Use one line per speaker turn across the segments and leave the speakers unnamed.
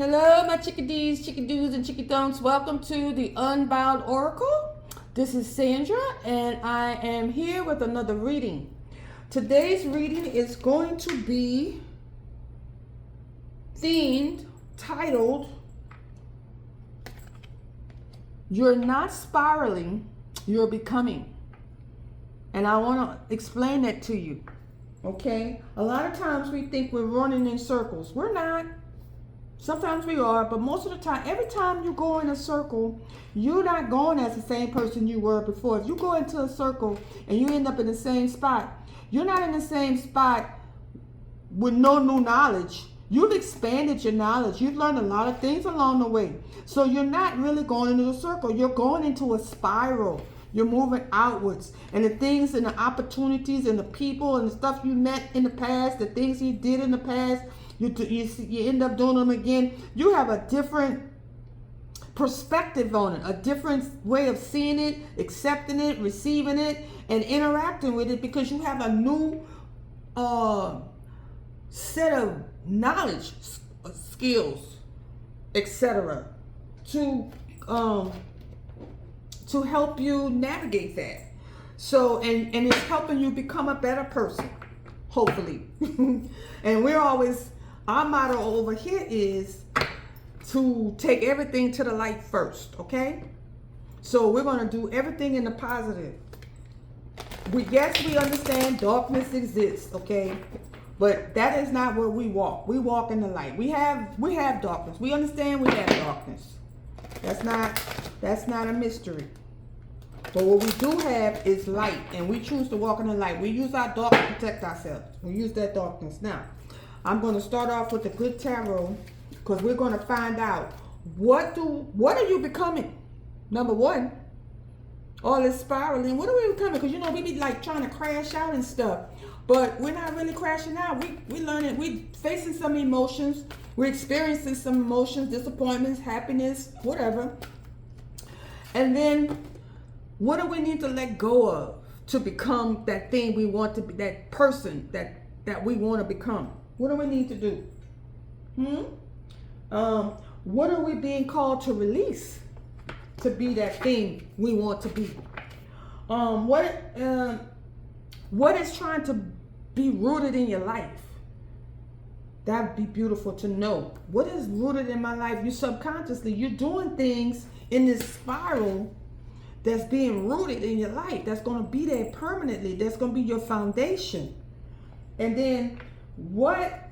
Hello, my chickadees, chickadoos, and chickadonks. Welcome to the Unbound Oracle. This is Sandra, and I am here with another reading. Today's reading is going to be titled, You're Not Spiraling, You're Becoming. And I want to explain that to you, okay? A lot of times we think we're running in circles. We're not. Sometimes we are, but most of the time, every time you go in a circle, you're not going as the same person you were before. If you go into a circle and you end up in the same spot, you're not in the same spot with no new knowledge. You've expanded your knowledge. You've learned a lot of things along the way. So you're not really going into a circle. You're going into a spiral. You're moving outwards. And the things and the opportunities and the people and the stuff you met in the past, the things you did in the past, you end up doing them again. You have a different perspective on it, a different way of seeing it, accepting it, receiving it, and interacting with it because you have a new set of knowledge, skills, etc. to help you navigate that. So, and it's helping you become a better person, hopefully. And our motto over here is to take everything to the light first, okay? So we're going to do everything in the positive. We understand darkness exists, okay? But that is not where we walk. We walk in the light. We have darkness. We understand we have darkness. That's not a mystery. But what we do have is light, and we choose to walk in the light. We use our dark to protect ourselves. We use that darkness. Now, I'm going to start off with the good tarot because we're going to find out what are you becoming? Number one, all this spiraling. What are we becoming? Because we be like trying to crash out and stuff, but we're not really crashing out. We learning. We facing some emotions. We're experiencing some emotions, disappointments, happiness, whatever. And then, what do we need to let go of to become that thing we want to be, that person that we want to become? What do we need to do? What are we being called to release to be that thing we want to be? What is trying to be rooted in your life? That'd be beautiful to know. What is rooted in my life? You subconsciously, you're doing things in this spiral that's being rooted in your life. That's going to be there permanently. That's going to be your foundation. And then what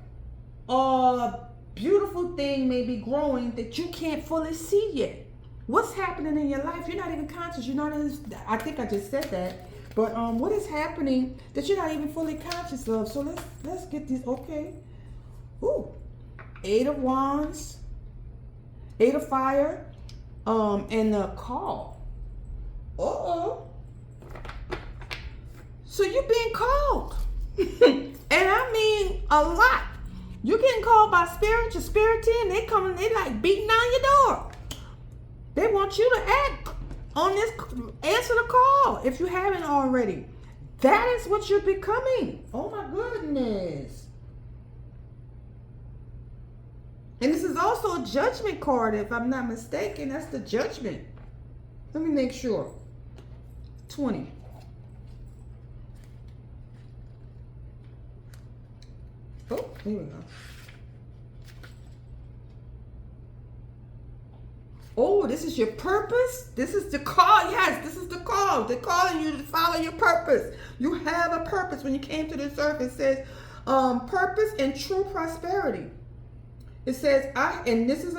beautiful thing may be growing that you can't fully see yet? What's happening in your life? You're not even conscious. You're not in, I think I just said that. But what is happening that you're not even fully conscious of? So let's get this. Okay. Ooh. 8 of Wands, 8 of Fire, and the call. So you're being called. And I mean a lot. You're getting called by spirit, your spirit team. They like beating down your door. They want you to act on this, answer the call if you haven't already. That is what you're becoming. Oh my goodness. And this is also a judgment card, if I'm not mistaken. That's the judgment. Let me make sure. 20. Oh, here we go. Oh, this is your purpose? This is the call. Yes, this is the call. They're calling you to follow your purpose. You have a purpose. When you came to this earth, it says purpose and true prosperity. It says, and this is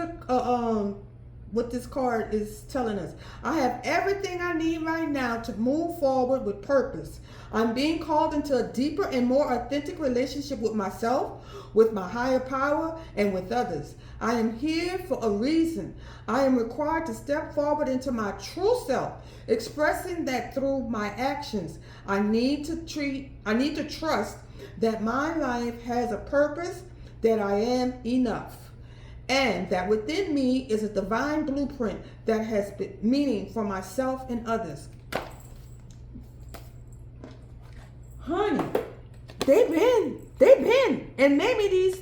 what this card is telling us. I have everything I need right now to move forward with purpose. I'm being called into a deeper and more authentic relationship with myself, with my higher power, and with others. I am here for a reason. I am required to step forward into my true self, expressing that through my actions. I need to trust that my life has a purpose, that I am enough, and that within me is a divine blueprint that has meaning for myself and others. Honey, they've been, and maybe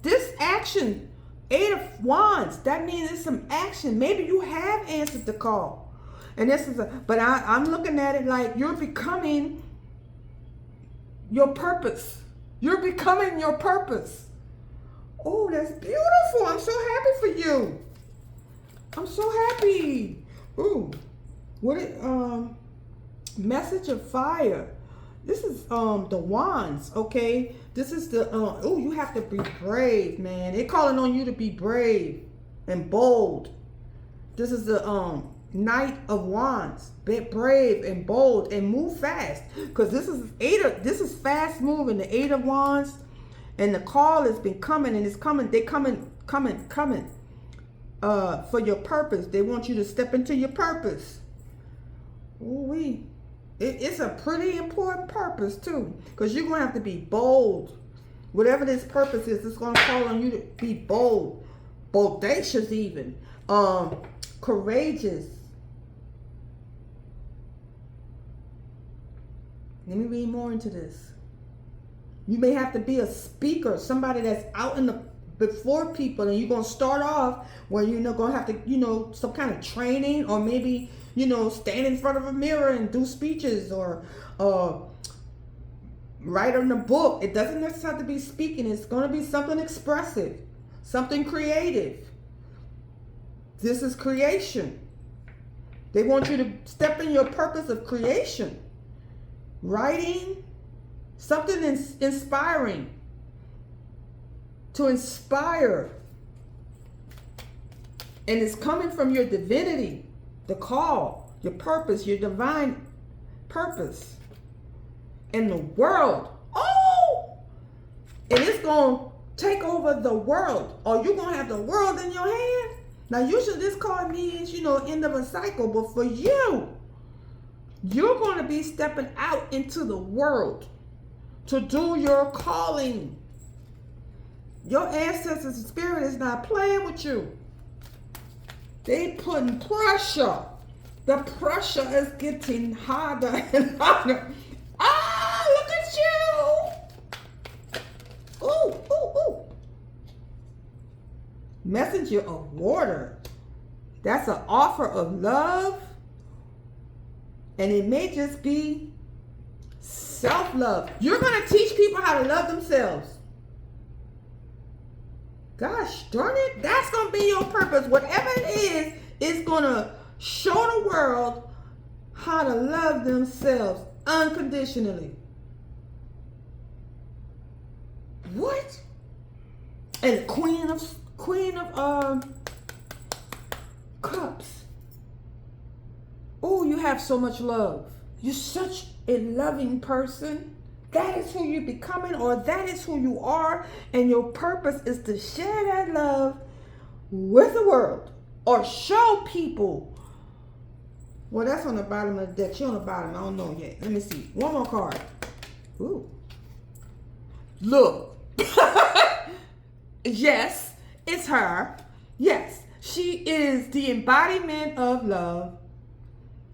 this action Eight of Wands. That means there's some action. Maybe you have answered the call. And this is I'm looking at it like you're becoming your purpose. You're becoming your purpose. Oh, that's beautiful. I'm so happy for you. I'm so happy. Ooh. Message of fire. This is the Wands, okay? This is the you have to be brave, man. They're calling on you to be brave and bold. This is the Knight of Wands. Be brave and bold and move fast. Because this is fast moving, the Eight of Wands. And the call has been coming and it's coming. They coming for your purpose. They want you to step into your purpose. Ooh-wee. It's a pretty important purpose too, because you're going to have to be bold. Whatever this purpose is, it's going to call on you to be bold, bodacious even, courageous. Let me read more into this. You may have to be a speaker, somebody that's out before people, and you're going to start off where you're going to have to, some kind of training, or maybe stand in front of a mirror and do speeches, or write in a book. It doesn't necessarily have to be speaking. It's going to be something expressive, something creative. This is creation. They want you to step in your purpose of creation. Writing, something inspiring. To inspire. And it's coming from your divinity. The call, your purpose, your divine purpose in the world. Oh! And it's going to take over the world. Or you're going to have the world in your hand. Now, usually this card means, end of a cycle. But for you, you're going to be stepping out into the world to do your calling. Your ancestors' spirit is not playing with you. They putting pressure. The pressure is getting harder and harder. Ah, look at you. Ooh, ooh, ooh. Messenger of water. That's an offer of love. And it may just be self-love. You're going to teach people how to love themselves. Gosh darn it, that's going to be your purpose. Whatever it is, it's going to show the world how to love themselves unconditionally. What? And Queen of Cups. Oh, you have so much love. You're such a loving person. That is who you're becoming, or that is who you are, and your purpose is to share that love with the world, or show people. Well, that's on the bottom of the deck. She's on the bottom. I don't know yet. Let me see. One more card. Ooh. Look. Yes, it's her. Yes, she is the embodiment of love.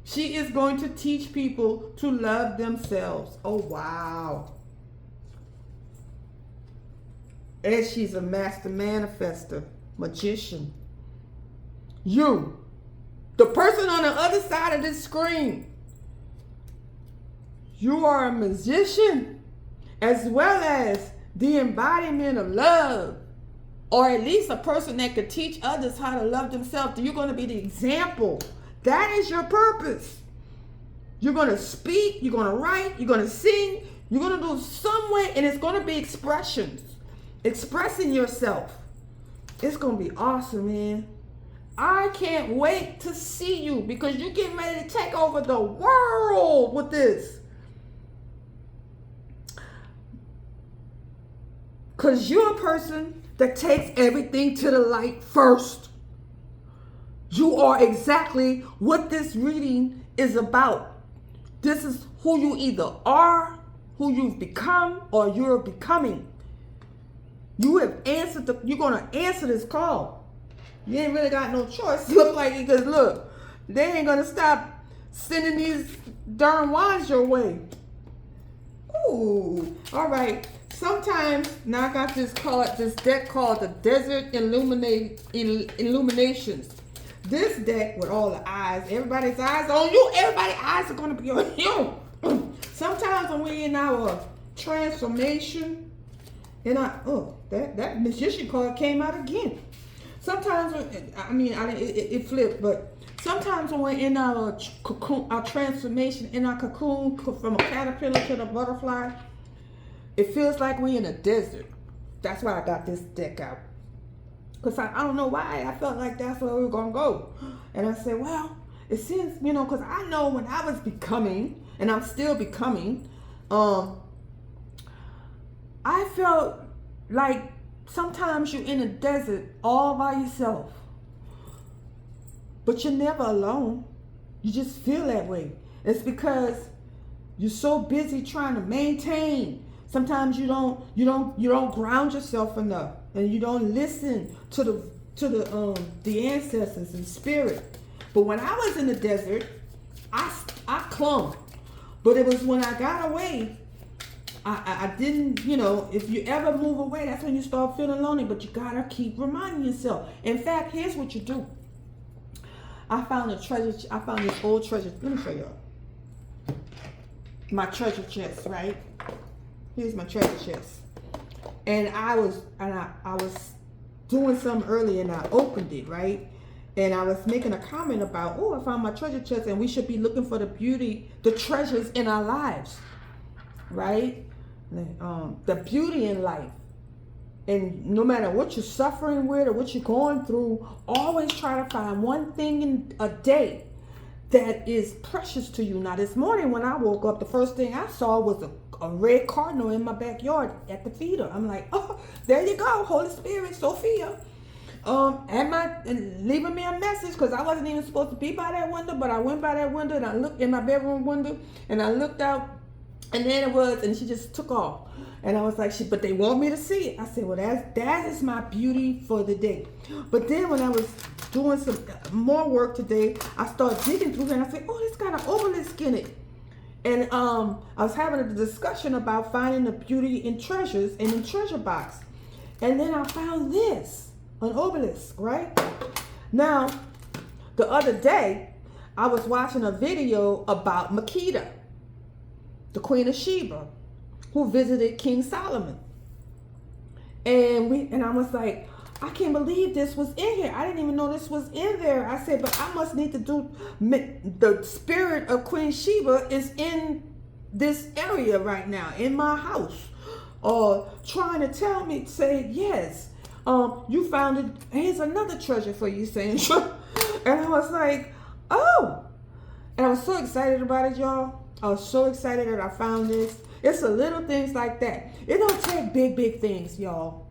She is going to teach people to love themselves. Oh, wow. And she's a master manifester, magician. You, the person on the other side of this screen, you are a magician as well as the embodiment of love, or at least a person that could teach others how to love themselves. You're going to be the example. That is your purpose. You're going to speak, you're going to write, you're going to sing, you're going to do some way, and it's going to be expressions. Expressing yourself. It's going to be awesome, man. I can't wait to see you, because you're getting ready to take over the world with this. Because you're a person that takes everything to the light first. You are exactly what this reading is about. This is who you either are, who you've become, or you're becoming. You have answered you're going to answer this call. You ain't really got no choice. Look like it, because look, they ain't going to stop sending these darn wands your way. Ooh, all right. sometimes now I got this deck called the Desert Illuminations. This deck with all the eyes, everybody's eyes on you. Everybody's eyes are gonna be on you. Sometimes when we're in our transformation, and that magician card came out again. Sometimes, it flipped, but sometimes when we're in our cocoon, our transformation, in our cocoon from a caterpillar to the butterfly, it feels like we're in a desert. That's why I got this deck out. Because I don't know why. I felt like that's where we were going to go. And I said, well, it seems, because I know when I was becoming, and I'm still becoming, I felt like sometimes you're in a desert all by yourself. But you're never alone. You just feel that way. It's because you're so busy trying to maintain. Sometimes you don't ground yourself enough, and you don't listen to the ancestors and spirit. But when I was in the desert, I clung. But it was when I got away, I didn't, if you ever move away, that's when you start feeling lonely. But you gotta keep reminding yourself. In fact, here's what you do. I found this old treasure. Let me show y'all. My treasure chest, right? Here's my treasure chest. And I was doing something earlier, and I opened it, right? And I was making a comment about, I found my treasure chest, and we should be looking for the treasures in our lives, right? The beauty in life. And no matter what you're suffering with or what you're going through, always try to find one thing in a day that is precious to you. Now, this morning when I woke up, the first thing I saw was a red cardinal in my backyard at the feeder. I'm like, oh, there you go, Holy Spirit, Sophia. Leaving me a message, because I wasn't even supposed to be by that window, but I went by that window and I looked in my bedroom window and I looked out, and then and she just took off. And I was like, but they want me to see it. I said, well, that is my beauty for the day. But then when I was doing some more work today, I started digging through there, and I said, oh, it's got an obelisk in it. And I was having a discussion about finding the beauty in treasures and in treasure box. And then I found this, an obelisk, right? Now, the other day, I was watching a video about Makeda, the Queen of Sheba, who visited King Solomon. And I was like, I can't believe this was in here. I didn't even know this was in there. I said, but I must need to do, the spirit of Queen Sheba is in this area right now, in my house. Trying to tell me, say, yes, you found it. Here's another treasure for you, Sandra. And I was like, oh. And I was so excited about it, y'all. I was so excited that I found this. It's the little things like that. It don't take big things, y'all.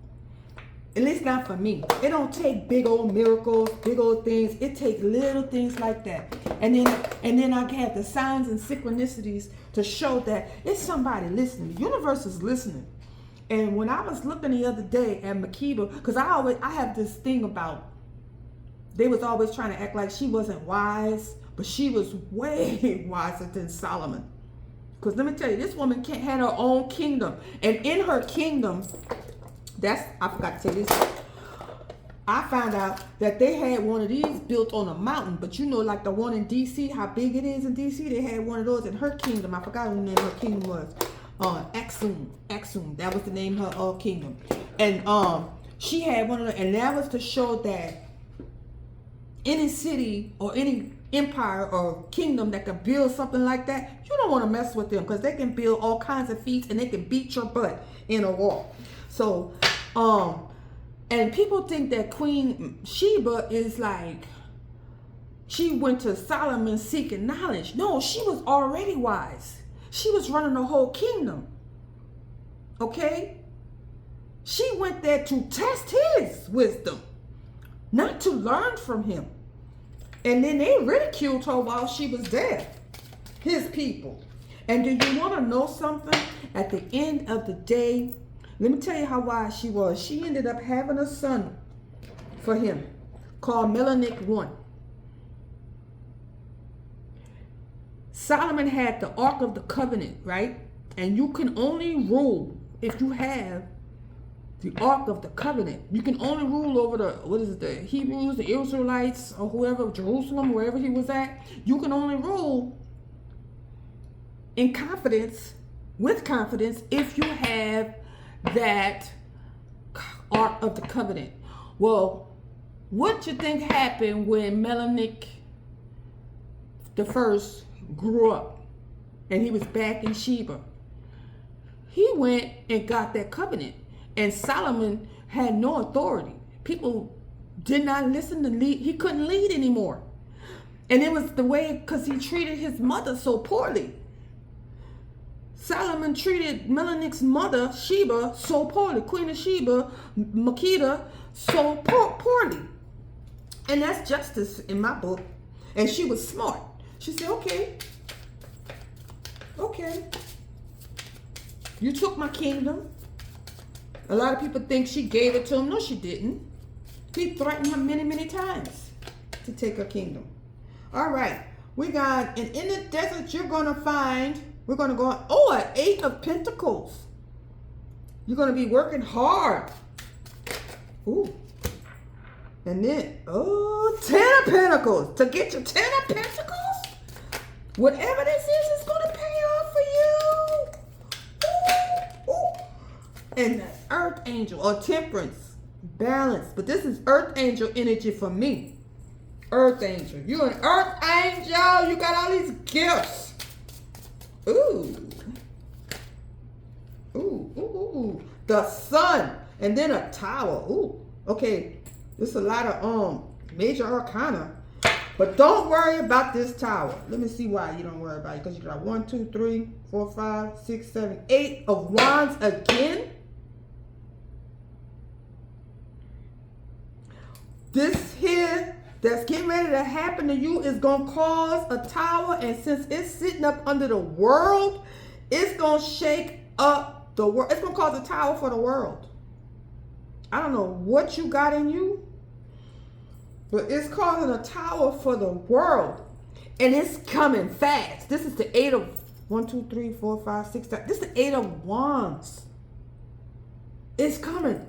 At least not for me. It don't take big old miracles, big old things. It takes little things like that. And then I have the signs and synchronicities to show that it's somebody listening. The universe is listening. And when I was looking the other day at Makeda, because I have this thing about, they was always trying to act like she wasn't wise, but she was way wiser than Solomon. Because let me tell you, this woman had her own kingdom. And in her kingdom, I forgot to tell you this. I found out that they had one of these built on a mountain. But like the one in D.C., how big it is in D.C., they had one of those in her kingdom. I forgot what the name of her kingdom was. Axum. That was the name of her kingdom. And she had one of them. And that was to show that any city or any empire or kingdom that can build something like that, you don't want to mess with them, because they can build all kinds of feats and they can beat your butt in a war. So, and people think that Queen Sheba is like, she went to Solomon seeking knowledge. No, she was already wise. She was running the whole kingdom. Okay? She went there to test his wisdom, not to learn from him. And then they ridiculed her while she was there, his people. And do you want to know something? At the end of the day, let me tell you how wise she was. She ended up having a son for him called Melanick I. Solomon had the Ark of the Covenant, right? And you can only rule if you have the Ark of the Covenant. You can only rule over the Hebrews, the Israelites, or whoever, Jerusalem, wherever he was at. You can only rule in confidence, with confidence, if you have that Ark of the Covenant. Well, what you think happened when Melanick the first grew up and he was back in Sheba? He went and got that covenant, and Solomon had no authority. People did not listen to lead. He couldn't lead anymore. And it was the way, because he treated his mother so poorly. Solomon treated Melanick's mother, Sheba, so poorly. Queen of Sheba, Makeda, so poorly. And that's justice in my book. And she was smart. She said, okay. You took my kingdom. A lot of people think she gave it to him. No, she didn't. He threatened her many, many times to take her kingdom. All right. We got, and in the desert, you're going to find, we're going to go, an 8 of Pentacles. You're going to be working hard. Ooh. And then, 10 of Pentacles. To get your 10 of Pentacles, whatever this is going to pay off for you. Ooh. And the Earth Angel, or Temperance, balance. But this is Earth Angel energy for me. Earth Angel. You're an Earth Angel. You got all these gifts. Ooh. The Sun. And then a Tower. Ooh. Okay. There's a lot of major arcana. But don't worry about this Tower. Let me see why you don't worry about it. Because you got 1, 2, 3, 4, 5, 6, 7, 8 of Wands again. This here that's getting ready to happen to you is going to cause a tower. And since it's sitting up under the world, it's going to shake up the world. It's going to cause a tower for the world. I don't know what you got in you, but it's causing a tower for the world. And it's coming fast. This is the 8 of 1, 2, 3, 4, 5, 6, 7. This is the 8 of Wands. It's coming.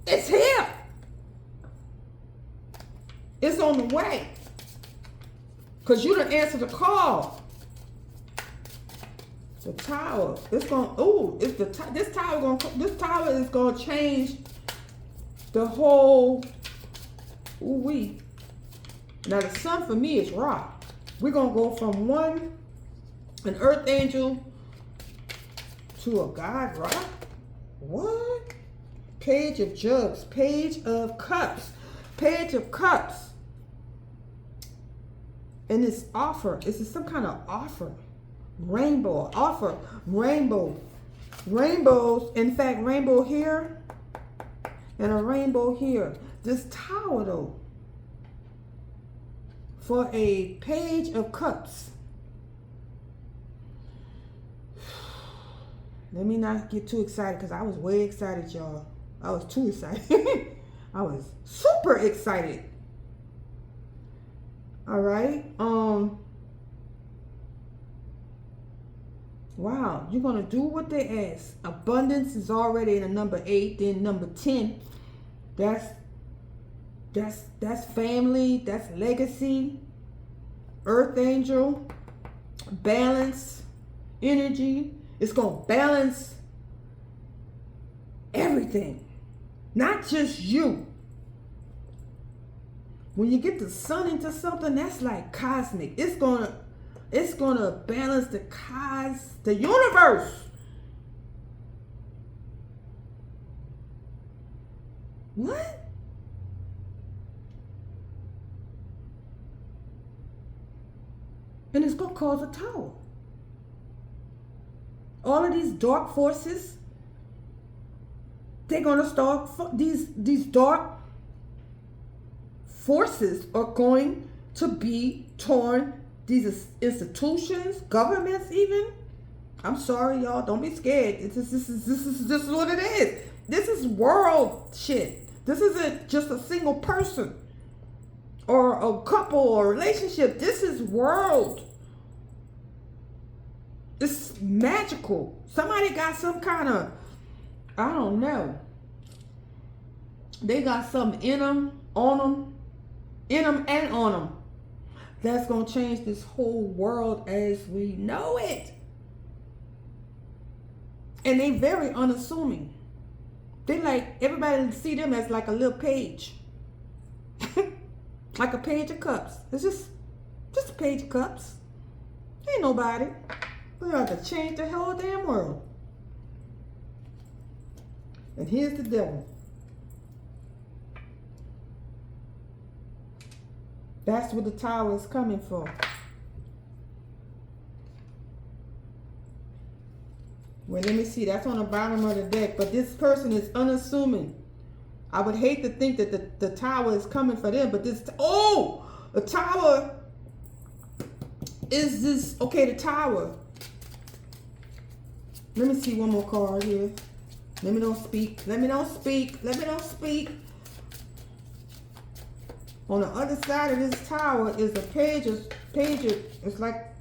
It's here. It's on the way. Because you didn't answer the call. The Tower. It's going, this tower is going to change the whole, Now the Sun for me is Ra. We're going to go from an Earth Angel, to a God, Ra. What? Page of Jugs, Page of Cups, Page of Cups. And this offer, this is some kind of offer. Rainbow, offer, rainbow. Rainbows, in fact, rainbow here and a rainbow here. This Tower, though, for a Page of Cups. Let me not get too excited, because I was way excited, y'all. I was too excited. I was super excited. All right. Wow, you're gonna do what they ask. Abundance is already in a number 8. Then number 10. That's family. That's legacy. Earth Angel. Balance. Energy. It's gonna balance everything, not just you. When you get the Sun into something, that's like cosmic. It's gonna balance the universe. What? And it's gonna cause a tower. All of these dark forces, they're gonna start. These dark forces are going to be torn. These institutions, governments, even. I'm sorry, y'all. Don't be scared. This is what it is. This is world shit. This isn't just a single person or a couple or relationship. This is world. It's magical. Somebody got some kind of I don't know. They got something in them, on them, in them and on them. That's going to change this whole world as we know it. And they very unassuming. They like everybody see them as like a little page. Like a page of cups. It's just a page of cups. Ain't nobody. We have to change the whole damn world. And here's the devil. That's what the tower is coming for. Well, let me see. That's on the bottom of the deck. But this person is unassuming. I would hate to think that the tower is coming for them. But this... Oh! The tower is this... Okay, the tower. Let me see one more card here. Let me don't speak. Let me don't speak. Let me don't speak. On the other side of this tower is a page. It's like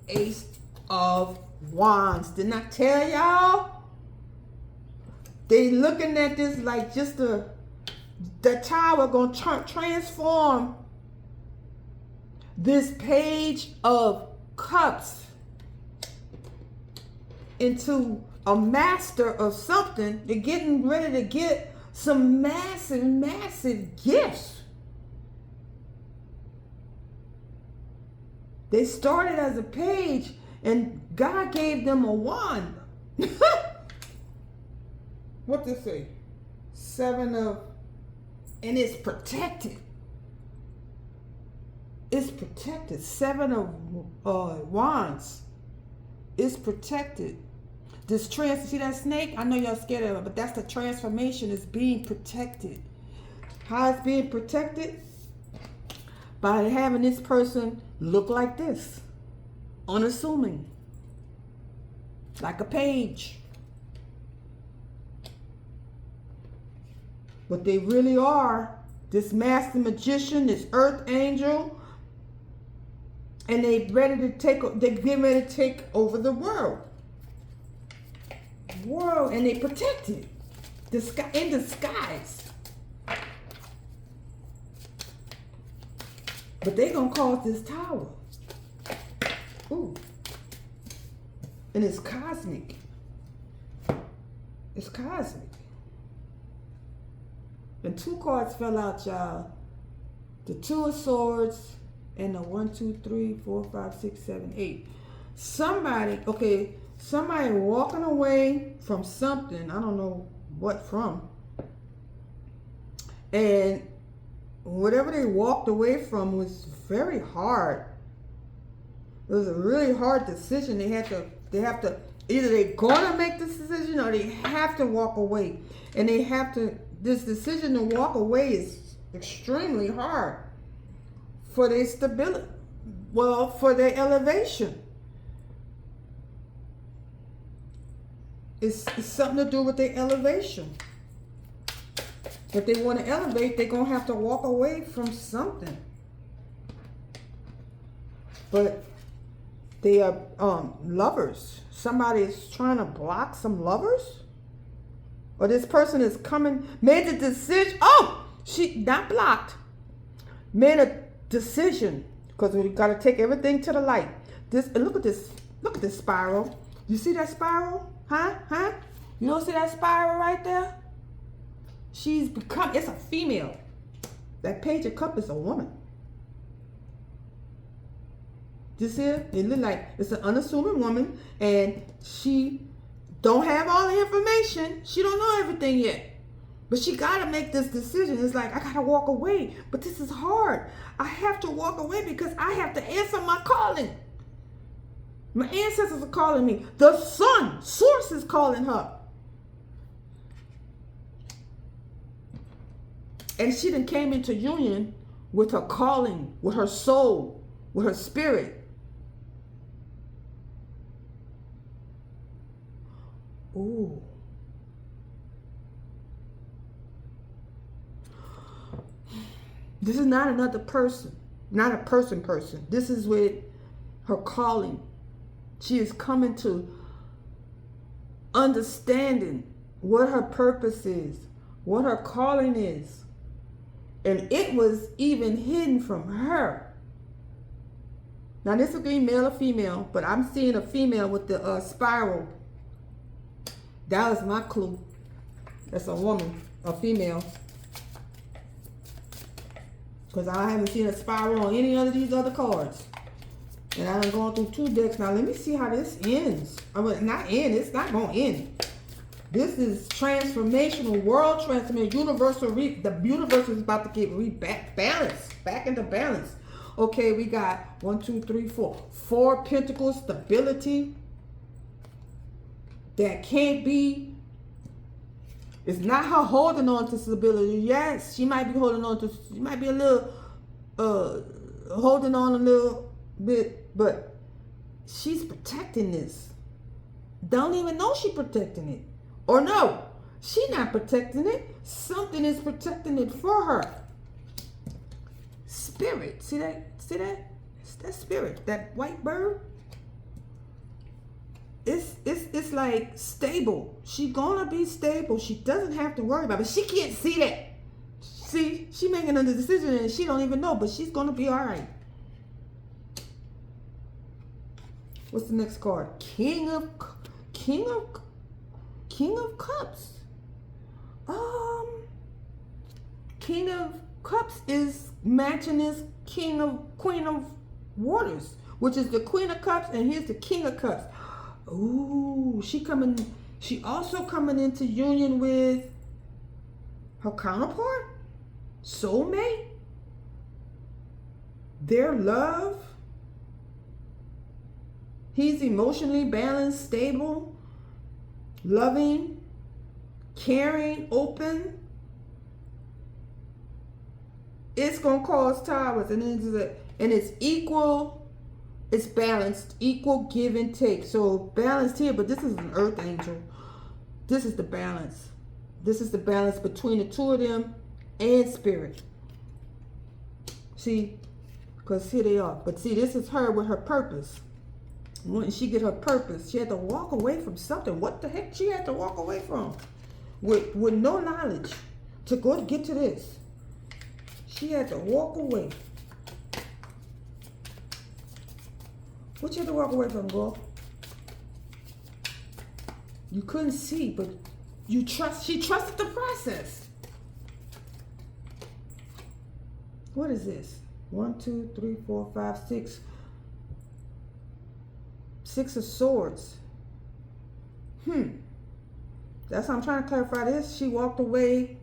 Ace of Wands. Didn't I tell y'all? They looking at this like just the tower gonna transform this page of cups into a master of something. They're getting ready to get some massive gifts. They started as a page and God gave them a wand. What they say? 7 of, and it's protected. It's protected. 7 of wands. It's protected. This see that snake? I know y'all scared of it, but that's the transformation. It's being protected. How it's being protected? By having this person look like this. Unassuming. Like a page. But they really are this master magician, this earth angel, and they get ready to take over the world. And they protect it. In disguise. But they gonna cause this tower. Ooh. And it's cosmic. It's cosmic. And 2 cards fell out, y'all. The 2 of Swords and the 1, 2, 3, 4, 5, 6, 7, 8. Somebody walking away from something. I don't know what from. And whatever they walked away from was very hard. It was a really hard decision. They have to either they're gonna make this decision or they have to walk away. And they have to, this decision to walk away is extremely hard for their stability. Well, for their elevation. It's something to do with their elevation. If they want to elevate, they're going to have to walk away from something. But they are lovers. Somebody is trying to block some lovers? Or this person is made the decision. Oh, she not blocked. Made a decision. Because we got to take everything to the light. Look at this spiral. You see that spiral? Huh? You don't see that spiral right there? It's a female. That page of cup is a woman. You see it? It look like it's an unassuming woman, and she don't have all the information. She don't know everything yet. But she got to make this decision. It's like, I got to walk away. But this is hard. I have to walk away because I have to answer my calling. My ancestors are calling me. The sun, source is calling her. And she then came into union with her calling, with her soul, with her spirit. Ooh. This is not another person, not a person. This is with her calling. She is coming to understanding what her purpose is, what her calling is. And it was even hidden from her. Now this could be male or female, but I'm seeing a female with the spiral. That was my clue. That's a woman, a female. Because I haven't seen a spiral on any of these other cards. And I've gone through 2 decks. Now let me see how this ends. I mean, not end. It's not going to end. This is transformational, world transformation, universal. The universe is about to get back into balance. Okay, we got 1, 2, 3, 4. 4 pentacles, stability. That can't be. It's not her holding on to stability. Yes, she might be holding on to. She might be a little, holding on a little bit, but she's protecting this. Don't even know she's protecting it. Or no, she's not protecting it. Something is protecting it for her. Spirit. See that? See that? It's that spirit. That white bird. It's like stable. She's gonna be stable. She doesn't have to worry about it. But she can't see that. See, she making a decision and she don't even know, but she's gonna be all right. What's the next card? King of Cups. King of Cups is matching this Queen of Waters, which is the Queen of Cups, and here's the King of Cups. Ooh, she also coming into union with her counterpart, soulmate, their love. He's emotionally balanced, stable, loving, caring, open. It's gonna cause towers, and it's equal. It's balanced, equal give and take. So balanced here, but this is an earth angel. This is the balance. This is the balance between the 2 of them and spirit. See, because here they are. But see, this is her with her purpose. When she get her purpose, she had to walk away from something. What the heck she had to walk away from? With no knowledge to go to get to this. She had to walk away. What you had to walk away from, girl? You couldn't see, but she trusted the process. What is this? 1, 2, 3, 4, 5, 6. 6 of Swords. That's how I'm trying to clarify this. She walked away.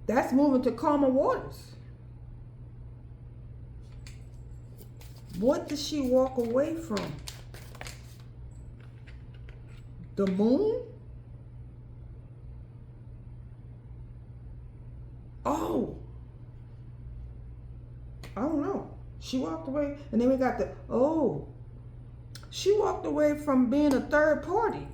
That's moving to calmer waters. What did she walk away from? The Moon? Oh. I don't know. She walked away. And then we got she walked away from being a third party.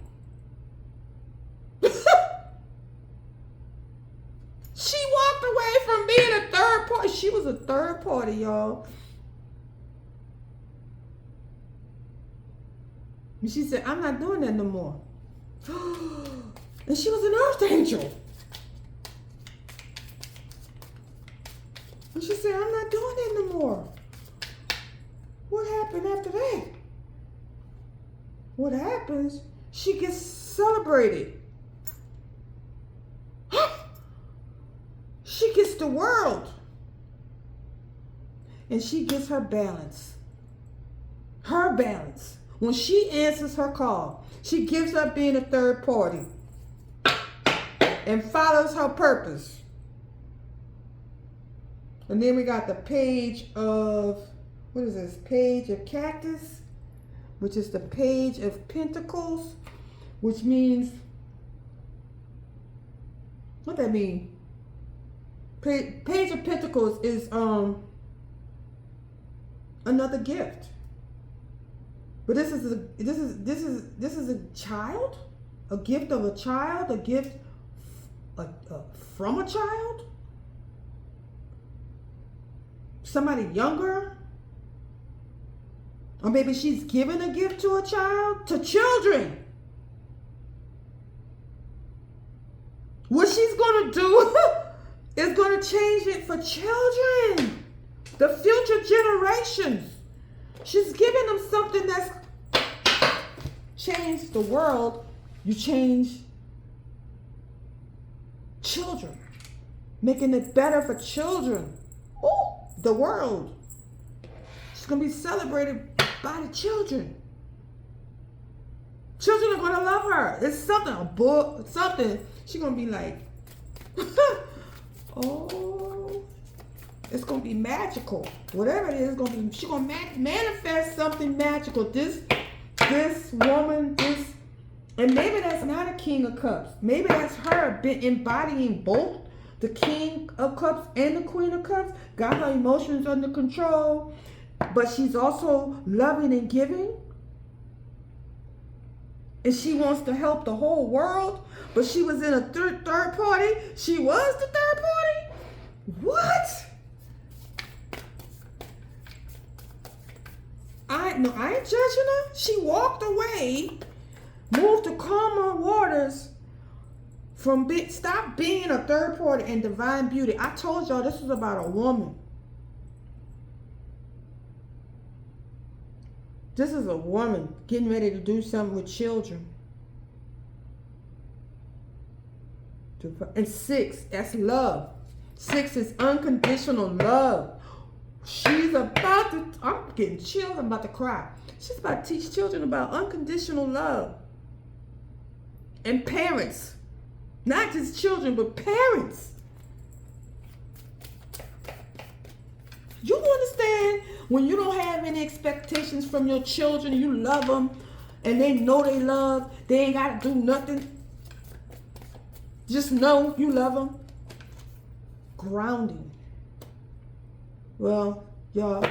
She walked away from being a third party. She was a third party, y'all. And she said, I'm not doing that no more. And she was an earth angel. And she said, I'm not doing that no more. What happened after that? What happens? She gets celebrated. She gets the world. And she gets her balance. Her balance. When she answers her call, she gives up being a third party and follows her purpose. And then we got the Page of, what is this? Page of Cactus, which is the Page of Pentacles, which means, what that mean? Page of Pentacles is another gift. But this is a child, a gift of a child, a gift from a child, somebody younger. Or maybe she's giving a gift to a child, to children. What she's going to do is going to change it for children, the future generations. She's giving them something that's changed the world. You change children, making it better for children. Oh, the world. She's going to be celebrated by the children. Children are going to love her. It's something, a book, something. She's going to be like, oh, it's going to be magical. Whatever it is, it's going to be, she's going to manifest something magical. This woman, and maybe that's not a King of Cups. Maybe that's her embodying both the King of Cups and the Queen of Cups. Got her emotions under control, but she's also loving and giving. And she wants to help the whole world, but she was in a third party. She was the third party? What? I ain't judging her. She walked away, moved to calmer waters, stop being a third party and divine beauty. I told y'all this was about a woman. This is a woman getting ready to do something with children. And 6, that's love. 6 is unconditional love. She's about to, I'm getting chills, I'm about to cry. She's about to teach children about unconditional love. And parents. Not just children, but parents. You understand when you don't have any expectations from your children, you love them, and they know they love, they ain't got to do nothing. Just know you love them. Grounding. Well, y'all,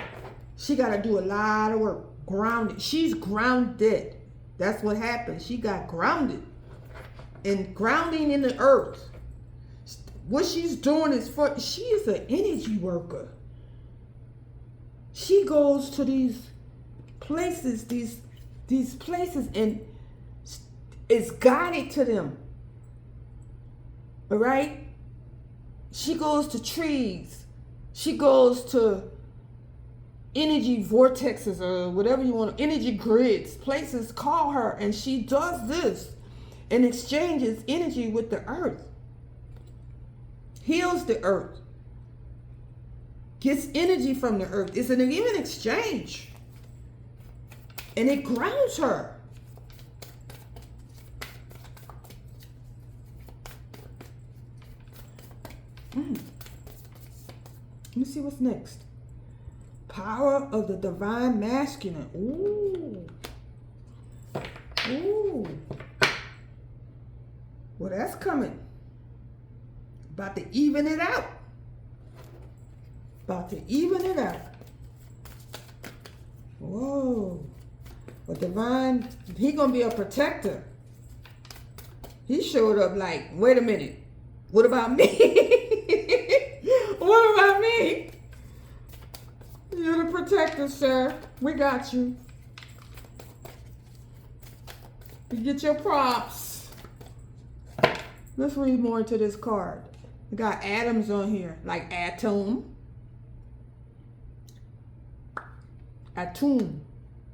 she got to do a lot of work. Grounded. She's grounded. That's what happened. She got grounded. And grounding in the earth. What she's doing is she is an energy worker. She goes to these places, these places, and is guided to them. All right? She goes to trees. She goes to energy vortexes or whatever you want, energy grids. Places call her, and she does this and exchanges energy with the earth. Heals the earth. Gets energy from the earth. It's an even exchange. And it grounds her. Let me see what's next. Power of the divine masculine. Ooh. Ooh. Well, that's coming. About to even it out. About to even it out. Whoa. A divine, he gonna be a protector. He showed up like, wait a minute. What about me? What about me? You're the protector, sir. We got you. You get your props. Let's read more into this card. We got atoms on here, like atom. Atum.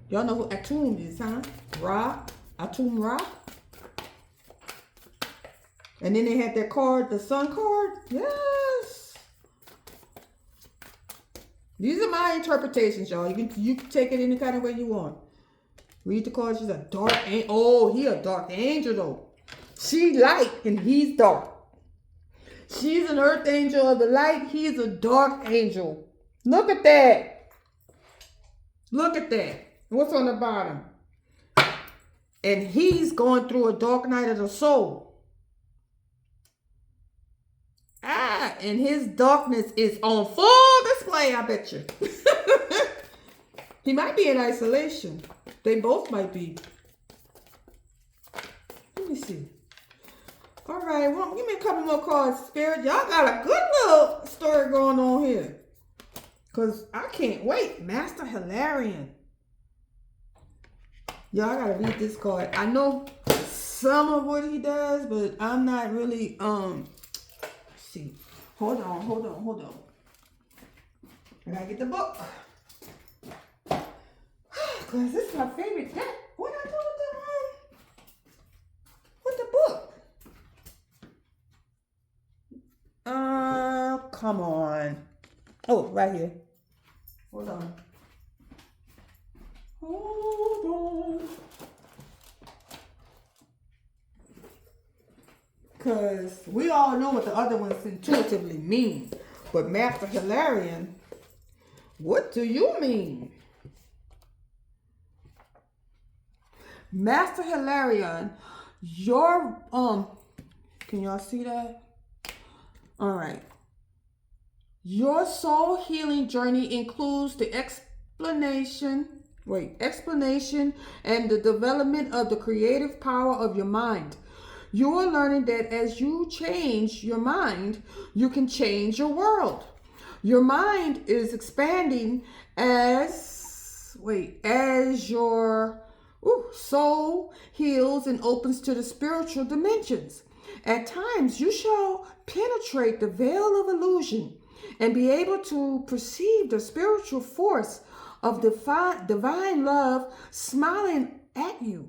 Y'all know who Atum is, huh? Ra. Atum Ra. And then they had that card, the sun card. Yes. These are my interpretations, y'all. You can take it any kind of way you want. Read the cards. She's a dark angel. Oh, he a dark angel though. She light and he's dark. She's an earth angel of the light. He's a dark angel. Look at that. Look at that. What's on the bottom? And he's going through a dark night of the soul. And his darkness is on full display, I bet you. He might be in isolation. They both might be. Let me see. All right, well, give me a couple more cards, Spirit. Y'all got a good little story going on here. Because I can't wait. Master Hilarion. Y'all gotta read this card. I know some of what he does, but I'm not really let's see. Hold on. I gotta get the book. Cause this is my favorite deck. What I do with the book? Come on. Oh, right here. Hold on. Because we all know what the other ones intuitively mean. But Master Hilarion, what do you mean? Master Hilarion, your, can y'all see that? All right. Your soul healing journey includes the explanation and the development of the creative power of your mind. You are learning that as you change your mind, you can change your world. Your mind is expanding as your soul heals and opens to the spiritual dimensions. At times, you shall penetrate the veil of illusion and be able to perceive the spiritual force of divine love smiling at you.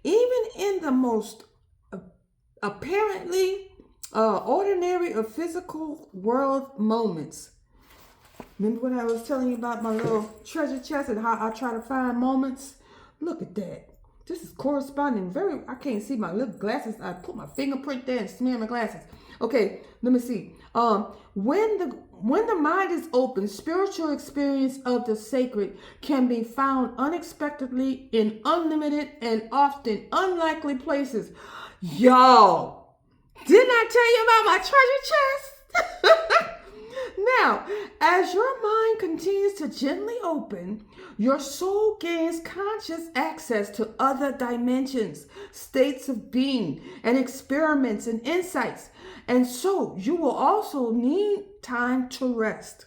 Even in the most apparently ordinary of physical world moments. Remember when I was telling you about my little treasure chest and how I try to find moments? Look at that. This is corresponding I can't see my little glasses. I put my fingerprint there and smear my glasses. Okay, let me see. When the mind is open, spiritual experience of the sacred can be found unexpectedly in unlimited and often unlikely places. Yo, didn't I tell you about my treasure chest? Now, as your mind continues to gently open, your soul gains conscious access to other dimensions, states of being, and experiments and insights. And so you will also need time to rest.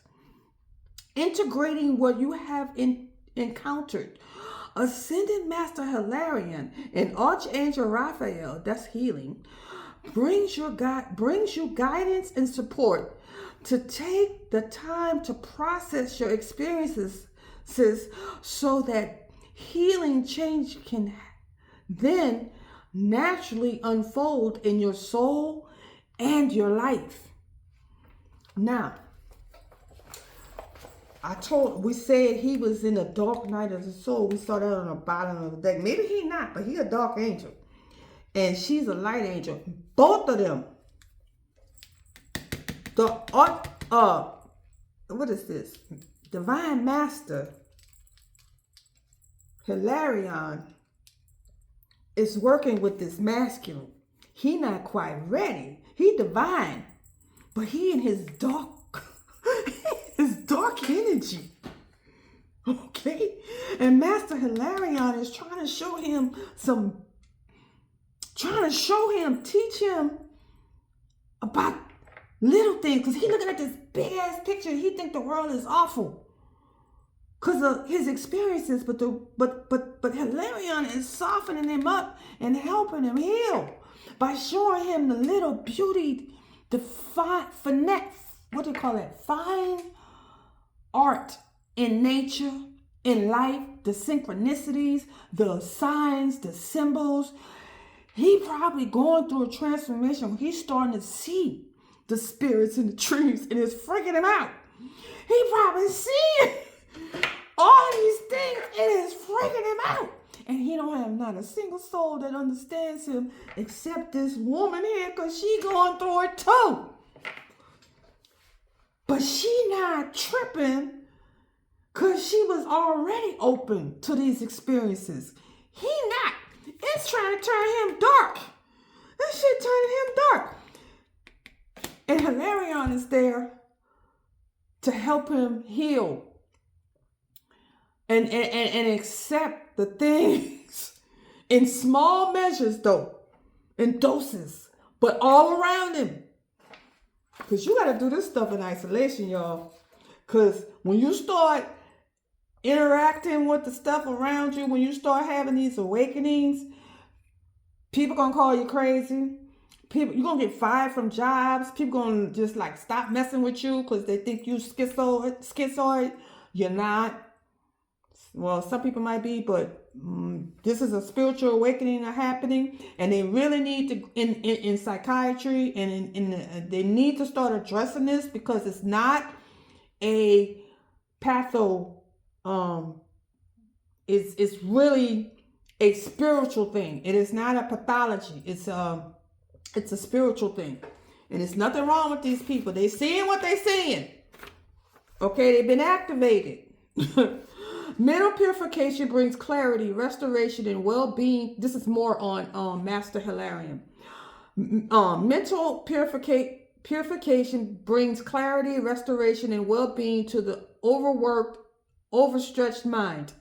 Integrating what you have encountered. Ascended Master Hilarion and Archangel Raphael, that's healing, brings you guidance and support to take the time to process your experiences so that healing change can then naturally unfold in your soul and your life. Now, we said he was in a dark night of the soul. We saw that on the bottom of the deck. Maybe he not, but he a dark angel. And she's a light angel. Both of them. What is this? Divine Master Hilarion is working with this masculine. He not quite ready. He divine, but he in his dark energy. Okay? And Master Hilarion is trying to teach him about little things, because he looking at this big ass picture and he think the world is awful because of his experiences, but Hilarion is softening him up and helping him heal by showing him the little beauty, the fine art in nature, in life, the synchronicities, the signs, the symbols. He probably going through a transformation. He's starting to see the spirits in the trees, and it's freaking him out. He probably seeing all these things, and it's freaking him out. And he don't have not a single soul that understands him except this woman here, because she going through it too. But she not tripping because she was already open to these experiences. He not. It's trying to turn him dark. That shit turning him dark. And Hilarion is there to help him heal and accept the things in small measures, though, in doses, but all around him. Because you got to do this stuff in isolation, y'all. Because when you start interacting with the stuff around you, when you start having these awakenings, people gonna call you crazy. People, you're gonna get fired from jobs. People gonna just like stop messing with you because they think you schizoid. You're not. Well, some people might be, but this is a spiritual awakening happening, and they really need to in psychiatry and they need to start addressing this because it's not a patho. It's really a spiritual thing. It is not a pathology. It's a spiritual thing, and it's nothing wrong with these people. They seeing what they seeing. Okay, they've been activated. Mental purification brings clarity, restoration, and well-being. This is more on Master Hilarion. Mental purification brings clarity, restoration, and well-being to the overworked, overstretched mind.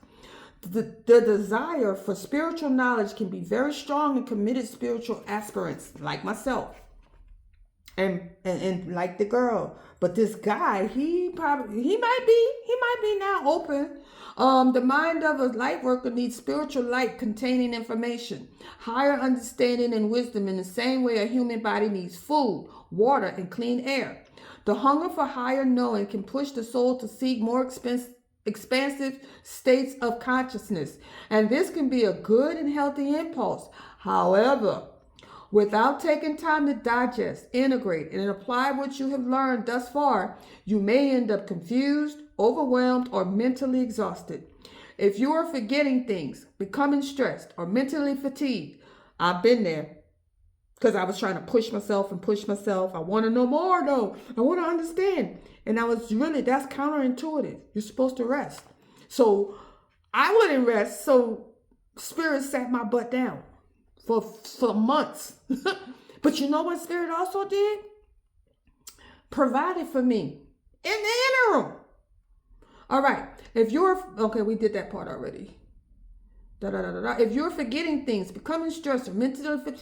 The desire for spiritual knowledge can be very strong in committed spiritual aspirants like myself and like the girl. But this guy, he might be now open. The mind of a light worker needs spiritual light containing information, higher understanding and wisdom in the same way a human body needs food, water, and clean air. The hunger for higher knowing can push the soul to seek more expansive states of consciousness, and this can be a good and healthy impulse. However, without taking time to digest, integrate, and apply what you have learned thus far, you may end up confused, overwhelmed, or mentally exhausted. If you are forgetting things, becoming stressed, or mentally fatigued, I've been there because I was trying to push myself. I want to know more though. I want to understand. And that's counterintuitive. You're supposed to rest. So I wouldn't rest. So Spirit sat my butt down for months. But you know what Spirit also did? Provided for me in the interim. All right. Okay, we did that part already. If you're forgetting things, becoming stressed, or mentally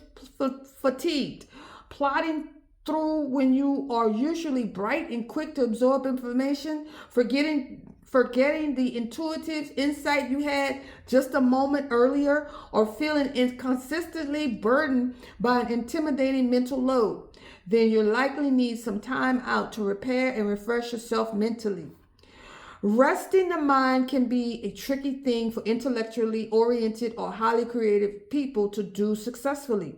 fatigued, plotting through when you are usually bright and quick to absorb information, forgetting the intuitive insight you had just a moment earlier, or feeling inconsistently burdened by an intimidating mental load, then you likely need some time out to repair and refresh yourself mentally. Resting the mind can be a tricky thing for intellectually oriented or highly creative people to do successfully.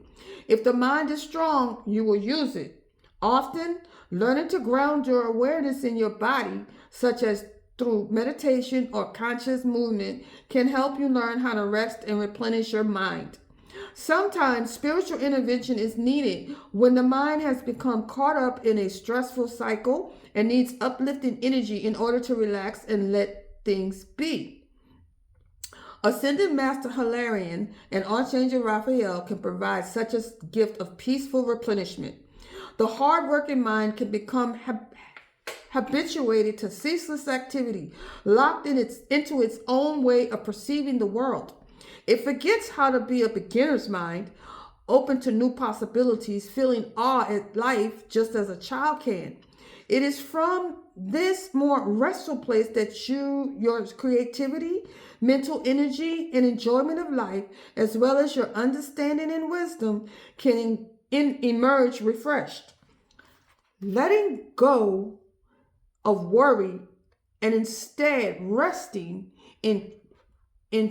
If the mind is strong, you will use it. Often, learning to ground your awareness in your body, such as through meditation or conscious movement, can help you learn how to rest and replenish your mind. Sometimes spiritual intervention is needed when the mind has become caught up in a stressful cycle and needs uplifting energy in order to relax and let things be. Ascended Master Hilarion and Archangel Raphael can provide such a gift of peaceful replenishment. The hard-working mind can become habituated to ceaseless activity, locked into its own way of perceiving the world. It forgets how to be a beginner's mind, open to new possibilities, feeling awe at life just as a child can. It is from this more restful place that your creativity, mental energy, and enjoyment of life, as well as your understanding and wisdom, can emerge refreshed. Letting go of worry and instead resting in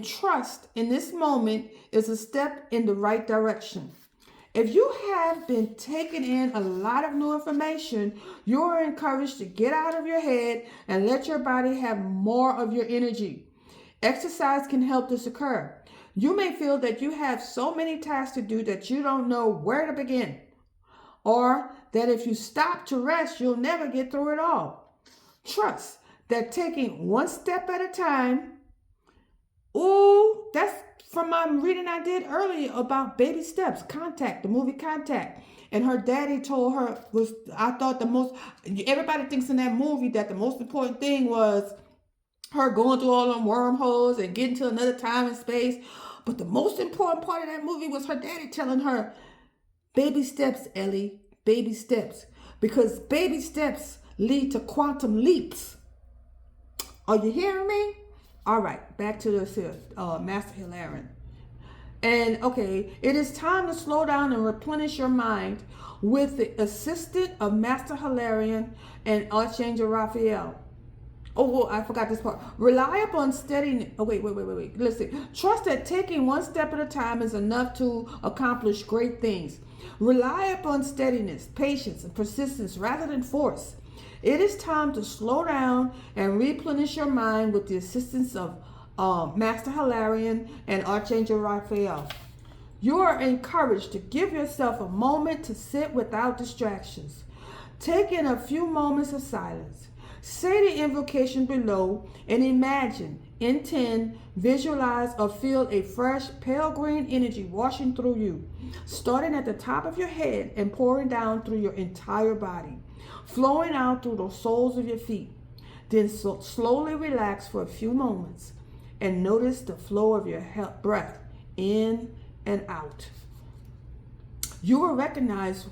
trust in this moment is a step in the right direction. If you have been taking in a lot of new information, you are encouraged to get out of your head and let your body have more of your energy. Exercise can help this occur. You may feel that you have so many tasks to do that you don't know where to begin, or that if you stop to rest, you'll never get through it all. Trust that taking one step at a time. Oh, that's from my reading I did earlier about Baby Steps, Contact, the movie Contact. And her daddy told her everybody thinks in that movie that the most important thing was her going through all them wormholes and getting to another time and space. But the most important part of that movie was her daddy telling her, baby steps, Ellie, baby steps. Because baby steps lead to quantum leaps. Are you hearing me? All right, back to the Master Hilarion. And okay, it is time to slow down and replenish your mind with the assistance of Master Hilarion and Archangel Raphael. Oh, well, I forgot this part. Rely upon steady. Oh, wait. Listen. Trust that taking one step at a time is enough to accomplish great things. Rely upon steadiness, patience, and persistence rather than force. It is time to slow down and replenish your mind with the assistance of Master Hilarion and Archangel Raphael. You are encouraged to give yourself a moment to sit without distractions. Take in a few moments of silence. Say the invocation below and imagine, intend, visualize, or feel a fresh, pale green energy washing through you, starting at the top of your head and pouring down through your entire body, flowing out through the soles of your feet. Then slowly relax for a few moments and notice the flow of your breath in and out. You will recognize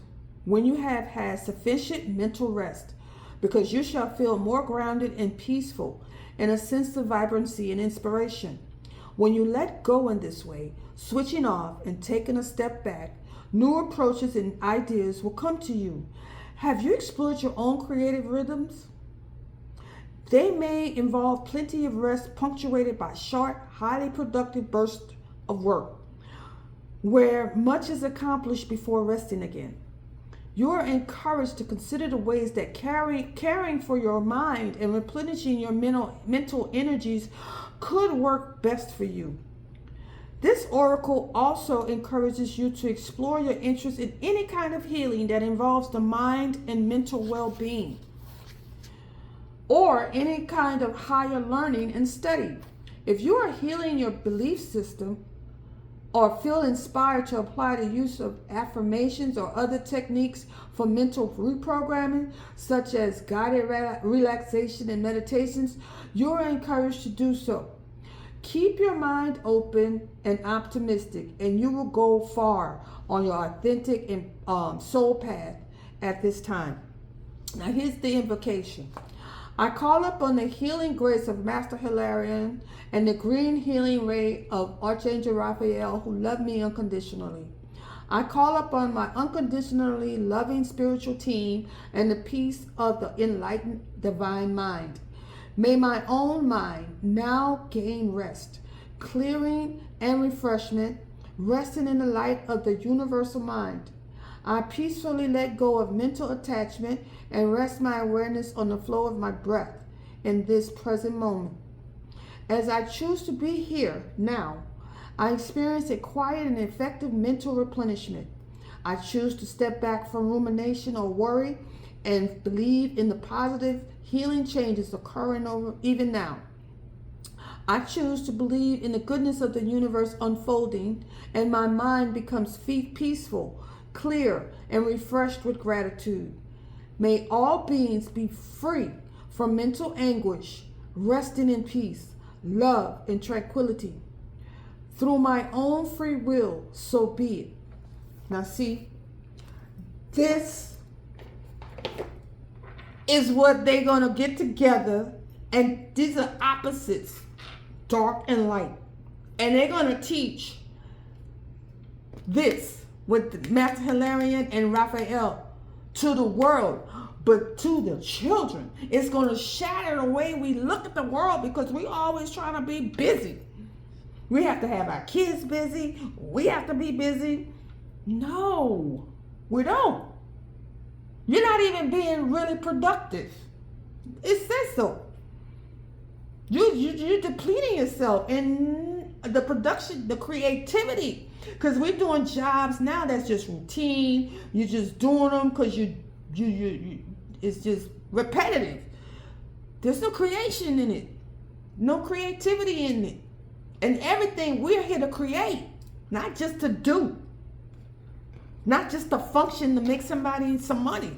when you have had sufficient mental rest, because you shall feel more grounded and peaceful and a sense of vibrancy and inspiration. When you let go in this way, switching off and taking a step back, new approaches and ideas will come to you. Have you explored your own creative rhythms? They may involve plenty of rest punctuated by short, highly productive bursts of work, where much is accomplished before resting again. You are encouraged to consider the ways that caring for your mind and replenishing your mental energies could work best for you. This oracle also encourages you to explore your interest in any kind of healing that involves the mind and mental well-being, or any kind of higher learning and study. If you are healing your belief system, or feel inspired to apply the use of affirmations or other techniques for mental reprogramming, such as guided relaxation and meditations, you are encouraged to do so. Keep your mind open and optimistic, and you will go far on your authentic and soul path at this time. Now here's the invocation. I call upon the healing grace of Master Hilarion and the green healing ray of Archangel Raphael, who love me unconditionally. I call upon my unconditionally loving spiritual team and the peace of the enlightened divine mind. May my own mind now gain rest, clearing and refreshment, resting in the light of the universal mind. I peacefully let go of mental attachment and rest my awareness on the flow of my breath in this present moment. As I choose to be here now, I experience a quiet and effective mental replenishment. I choose to step back from rumination or worry and believe in the positive healing changes occurring even now. I choose to believe in the goodness of the universe unfolding, and my mind becomes peaceful, clear, and refreshed with gratitude. May all beings be free from mental anguish, resting in peace, love, and tranquility. Through my own free will, so be it. Now see, this is what they're going to get together, and these are opposites, dark and light. And they're going to teach this with Master Hilarion and Raphael to the world, but to the children. It's going to shatter the way we look at the world, because we always trying to be busy. We have to have our kids busy. We have to be busy. No, we don't. You're not even being really productive. It says so. You're depleting yourself in the production, the creativity. Because we're doing jobs now that's just routine. You're just doing them because you it's just repetitive. There's no creation in it. No creativity in it. And everything, we're here to create, not just to do. Not just to function to make somebody some money.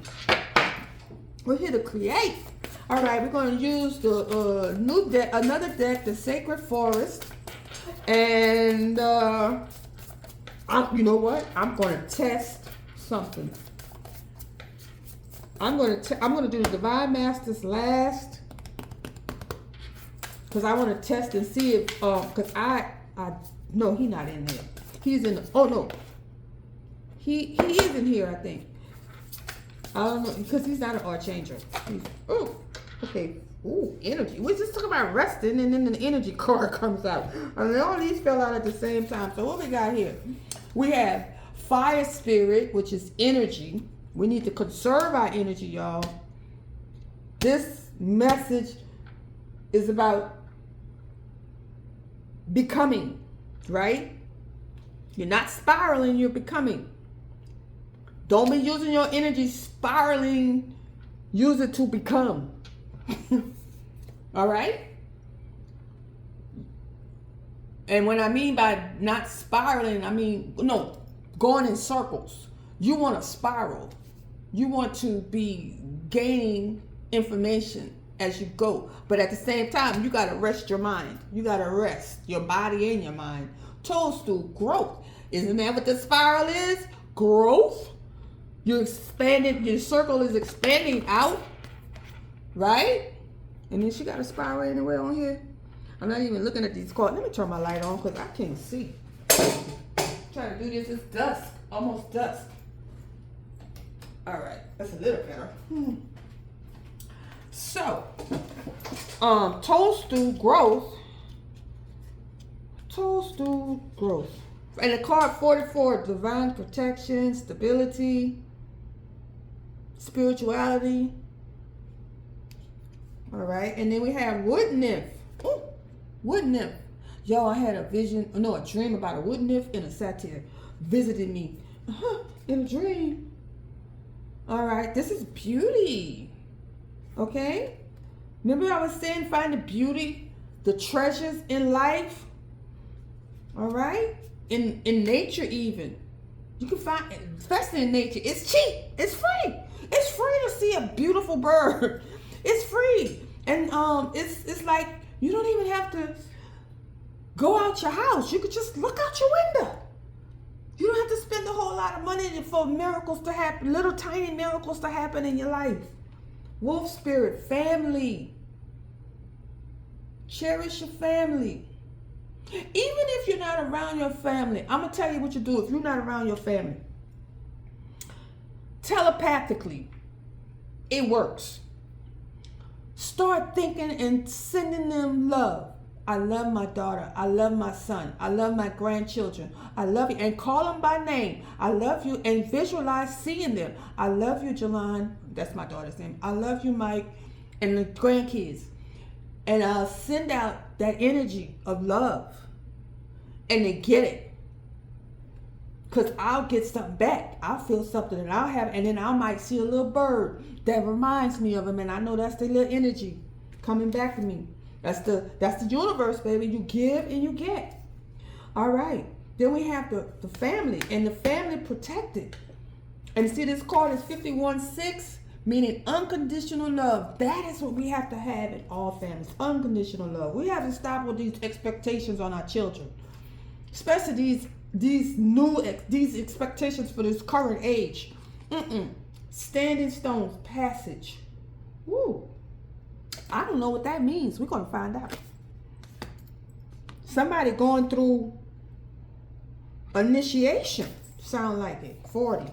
We're here to create. All right, we're going to use the new deck, another deck, the Sacred Forest. And you know what? I'm going to test something. I'm going to do the Divine Masters last. because I want to test and see if, because no, he's not in there. He's in, oh no. He is in here, I think. I don't know, because he's not an archangel. Oh, okay. Ooh, energy. We're just talking about resting, and then the energy card comes out. And all these fell out at the same time. So what we got here? We have fire spirit, which is energy. We need to conserve our energy, y'all. This message is about becoming, right? You're not spiraling, you're becoming. Don't be using your energy spiraling. Use it to become. All right? And when I mean by not spiraling, I mean, no, going in circles. You want to spiral. You want to be gaining information as you go. But at the same time, you got to rest your mind. You got to rest your body and your mind. Toadstool, growth. Isn't that what the spiral is? Growth. You expanded, your circle is expanding out, right? And then she got a spiral anywhere on here. I'm not even looking at these cards. Let me turn my light on because I can't see. Trying to do this, it's dusk, almost dusk. All right, that's a little better. So, toadstool growth. Toadstool growth. And the card 44, divine protection, stability, spirituality. All right, and then we have wood nymph. Ooh, wood nymph. Y'all, I had a dream about a wood nymph and a satyr visiting me in a dream. All right, this is beauty. Okay, remember I was saying find the beauty, the treasures in life. All right, in nature even. You can find, especially in nature, it's cheap, it's free. It's free to see a beautiful bird. It's free. And it's like you don't even have to go out your house. You could just look out your window. You don't have to spend a whole lot of money for miracles to happen, little tiny miracles to happen in your life. Wolf spirit, family. Cherish your family. Even if you're not around your family, I'm going to tell you what you do if you're not around your family. Telepathically, it works. Start thinking and sending them love. I love my daughter. I love my son. I love my grandchildren. I love you. And call them by name. I love you. And visualize seeing them. I love you, Jalan. That's my daughter's name. I love you, Mike. And the grandkids. And I'll send out that energy of love. And they get it. Because I'll get something back. I'll feel something and I'll have, and then I might see a little bird that reminds me of him, and I know that's the little energy coming back to me. That's the universe, baby. You give and you get. All right. Then we have the family, and the family protected. And see, this card is 51-6, meaning unconditional love. That is what we have to have in all families. Unconditional love. We have to stop with these expectations on our children, especially these expectations for this current age. Standing stones, passage. Woo. I don't know what that means. We're going to find out. Somebody going through initiation. Sound like it. 40.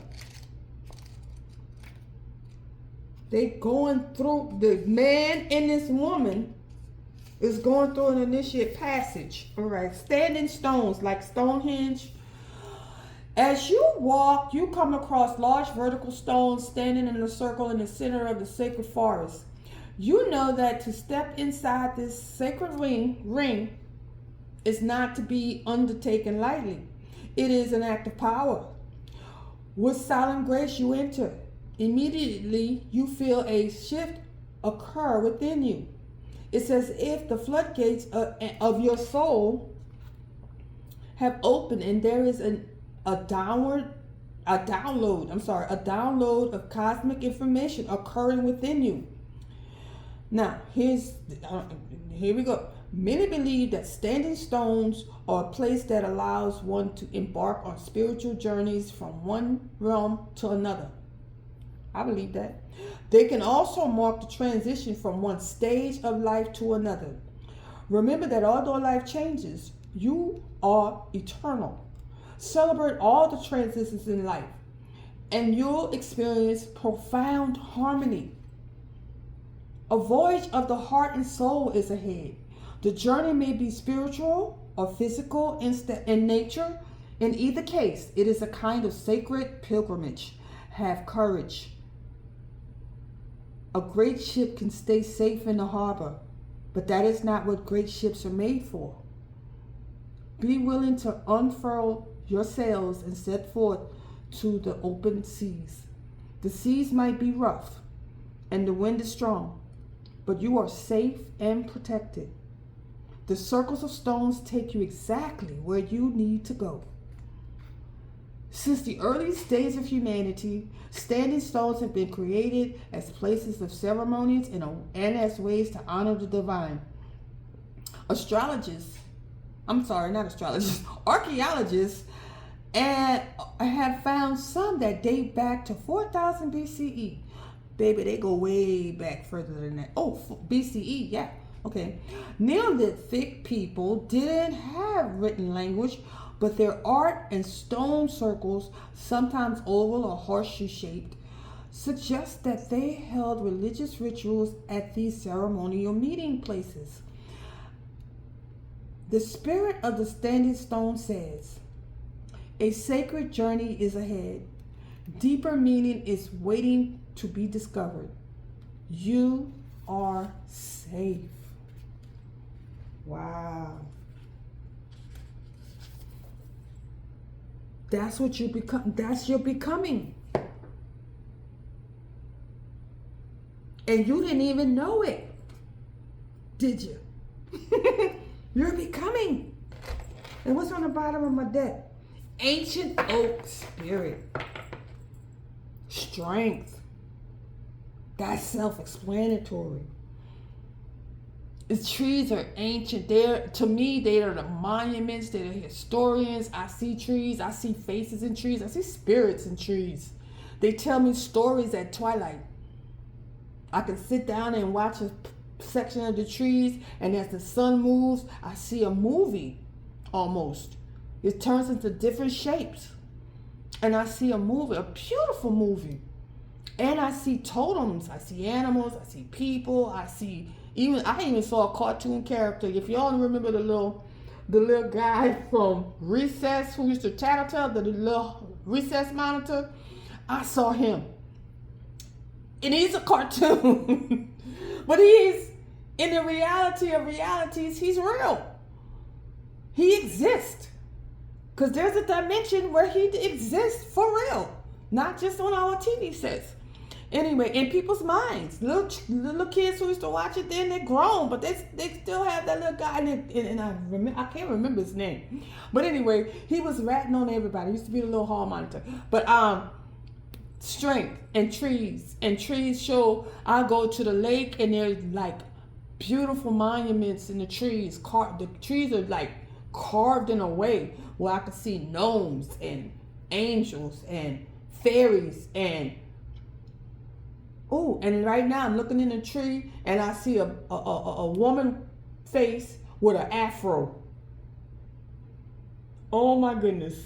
They going through, the man and this woman is going through an initiate passage. All right. Standing stones like Stonehenge. As you walk, you come across large vertical stones standing in a circle in the center of the sacred forest. You know that to step inside this sacred ring is not to be undertaken lightly. It is an act of power. With solemn grace you enter. Immediately you feel a shift occur within you. It's as if the floodgates of your soul have opened, and there is a download of cosmic information occurring within you. Now, here we go. Many believe that standing stones are a place that allows one to embark on spiritual journeys from one realm to another. I believe that. They can also mark the transition from one stage of life to another. Remember that although life changes, you are eternal. Celebrate all the transitions in life, and you'll experience profound harmony. A voyage of the heart and soul is ahead. The journey may be spiritual or physical in nature. In either case, it is a kind of sacred pilgrimage. Have courage. A great ship can stay safe in the harbor, but that is not what great ships are made for. Be willing to unfurl your sails and set forth to the open seas. The seas might be rough and the wind is strong, but you are safe and protected. The circles of stones take you exactly where you need to go. Since the earliest days of humanity, standing stones have been created as places of ceremonies and as ways to honor the divine. Archaeologists and have found some that date back to 4000 BCE. Baby, they go way back further than that. Oh, BCE, yeah. Okay. Neolithic people didn't have written language, but their art and stone circles, sometimes oval or horseshoe shaped, suggest that they held religious rituals at these ceremonial meeting places. The spirit of the standing stone says, a sacred journey is ahead. Deeper meaning is waiting to be discovered. You are safe. Wow. That's what you become. That's your becoming. And you didn't even know it, did you? You're becoming. And what's on the bottom of my deck? Ancient oak spirit. Strength. That's self-explanatory. The trees are ancient. To me, they are the monuments. They're the historians. I see trees. I see faces in trees. I see spirits in trees. They tell me stories at twilight. I can sit down and watch a section of the trees, and as the sun moves, I see a movie almost. It turns into different shapes. And I see a movie, a beautiful movie. And I see totems. I see animals. I see people. I even saw a cartoon character. If y'all remember the little guy from Recess who used to tattletale, the little Recess monitor, I saw him. And he's a cartoon. But he's, in the reality of realities, he's real. He exists. Because there's a dimension where he exists for real. Not just on our TV sets. Anyway, in people's minds. Little kids who used to watch it, then they're grown. But they still have that little guy. And I can't remember his name. But anyway, he was ratting on everybody. He used to be the little hall monitor. But strength and trees show. I go to the lake and there's like beautiful monuments in the trees. The trees are like carved in a way where I could see gnomes and angels and fairies and right now I'm looking in a tree and I see a woman face with an afro. Oh my goodness.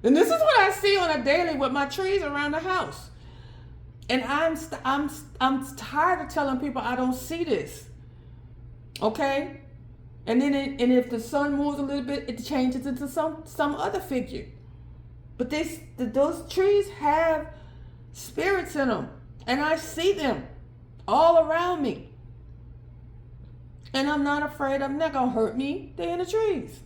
And this is what I see on a daily with my trees around the house. And I'm tired of telling people I don't see this. Okay? And then if the sun moves a little bit, it changes into some other figure. But those trees have spirits in them. And I see them all around me. And I'm not afraid. They're not going to hurt me. They're in the trees.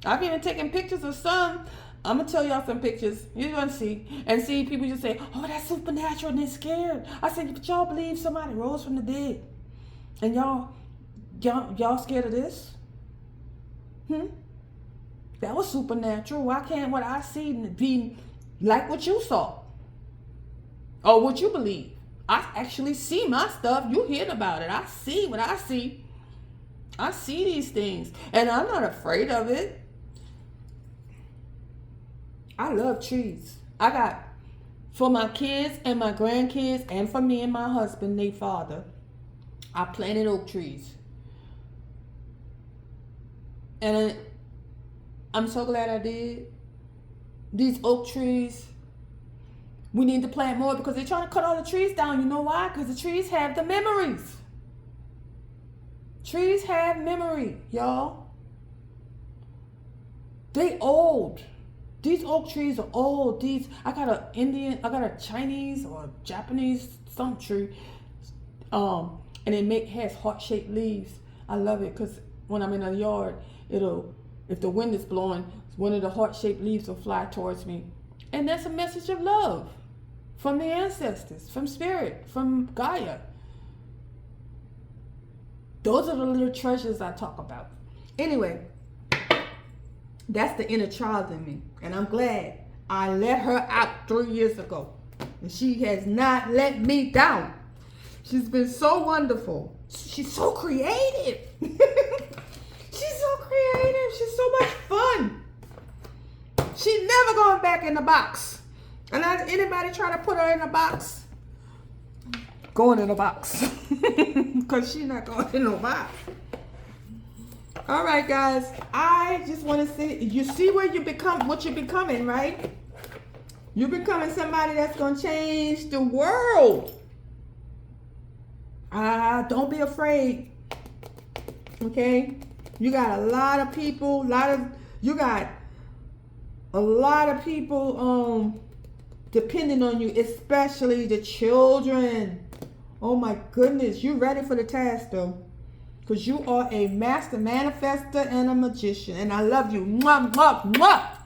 I've even taken pictures of some. I'm going to tell y'all some pictures. You're going to see. And see people just say, oh, that's supernatural, and they're scared. I said, but y'all believe somebody rose from the dead. And y'all scared of this? That was supernatural. Why can't what I see be like what you saw? Or what you believe? I actually see my stuff. You hear about it. I see what I see. I see these things. And I'm not afraid of it. I love trees. I got, for my kids and my grandkids, and for me and my husband, their father, I planted oak trees. And I'm so glad I did. These oak trees, we need to plant more because they're trying to cut all the trees down. You know why? Because the trees have the memories. Trees have memory, y'all. They old. These oak trees are old. I got a Chinese or Japanese some tree. And has heart-shaped leaves. I love it because when I'm in the yard, if the wind is blowing, one of the heart-shaped leaves will fly towards me. And that's a message of love from the ancestors, from spirit, from Gaia. Those are the little treasures I talk about. Anyway, that's the inner child in me. And I'm glad I let her out 3 years ago. And she has not let me down. She's been so wonderful. She's so creative. She's so creative. She's so much fun. She's never going back in the box. And anybody try to put her in a box, going in a box. Because she's not going in no box. All right, guys. I just want to say, you see where you become, what you're becoming, right? You're becoming somebody that's going to change the world. Don't be afraid. Okay? You got a lot of people, depending on you, especially the children. Oh my goodness, you ready for the task though. Because you are a master manifester and a magician. And I love you. Mwah, mwah, mwah.